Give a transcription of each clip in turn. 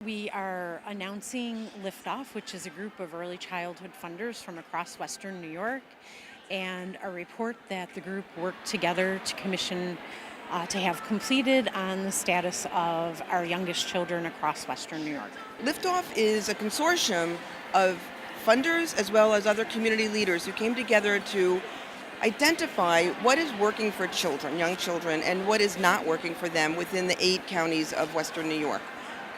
We are announcing Liftoff, which is a group of early childhood funders from across Western New York, and a report that the group worked together to commission to have completed on the status of our youngest children across Western New York. Liftoff is a consortium of funders as well as other community leaders who came together to identify what is working for children, young children, and what is not working for them within the 8 counties of Western New York.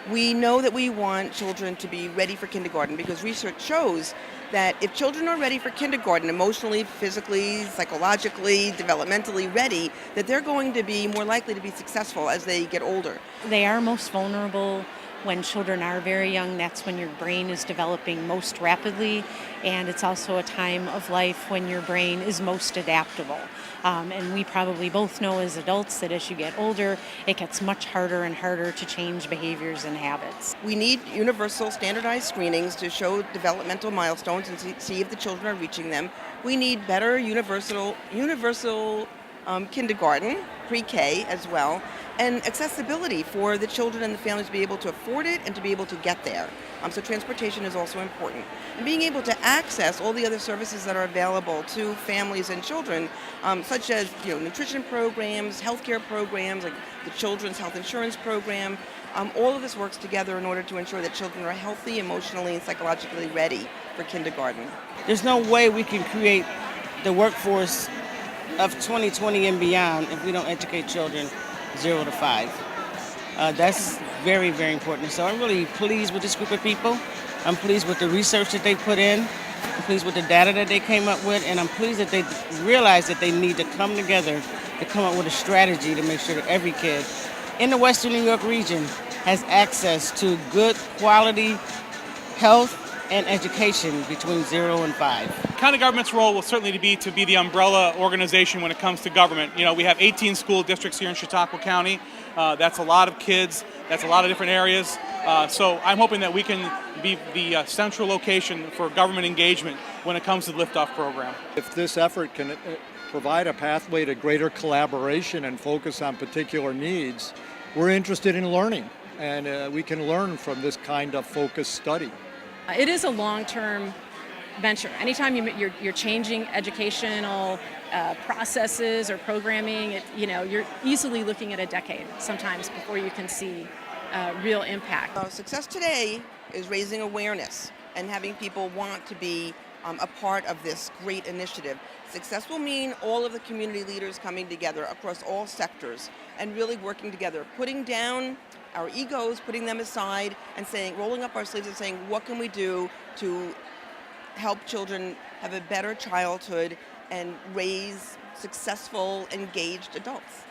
We know that we want children to be ready for kindergarten because research shows that if children are ready for kindergarten, emotionally, physically, psychologically, developmentally ready, that they're going to be more likely to be successful as they get older. They are most vulnerable when children are very young. That's when your brain is developing most rapidly, and it's also a time of life when your brain is most adaptable. And we probably both know as adults that as you get older, it gets much harder and harder to change behaviors and habits. We need universal standardized screenings to show developmental milestones and see if the children are reaching them. We need better universal kindergarten, pre-K as well, and accessibility for the children and the families to be able to afford it and to be able to get there. So transportation is also important. And being able to access all the other services that are available to families and children, such as nutrition programs, healthcare programs, like the Children's Health Insurance Program. All of this works together in order to ensure that children are healthy, emotionally, and psychologically ready for kindergarten. There's no way we can create the workforce of 2020 and beyond if we don't educate children 0 to 5. That's very, very important. So I'm really pleased with this group of people. I'm pleased with the research that they put in. I'm pleased with the data that they came up with, and I'm pleased that they realize that they need to come together to come up with a strategy to make sure that every kid in the Western New York region has access to good quality health and education between 0 and 5. County government's role will certainly be to be the umbrella organization when it comes to government. We have 18 school districts here in Chautauqua County. That's a lot of kids. That's a lot of different areas. So I'm hoping that we can be the central location for government engagement when it comes to the Liftoff program. If this effort can provide a pathway to greater collaboration and focus on particular needs, we're interested in learning, and we can learn from this kind of focused study. It is a long-term venture. Anytime you're changing educational processes or programming, you're easily looking at a decade sometimes before you can see real impact. Success today is raising awareness and having people want to be a part of this great initiative. Success will mean all of the community leaders coming together across all sectors and really working together, putting down our egos, putting them aside, and rolling up our sleeves and saying, what can we do to help children have a better childhood and raise successful, engaged adults?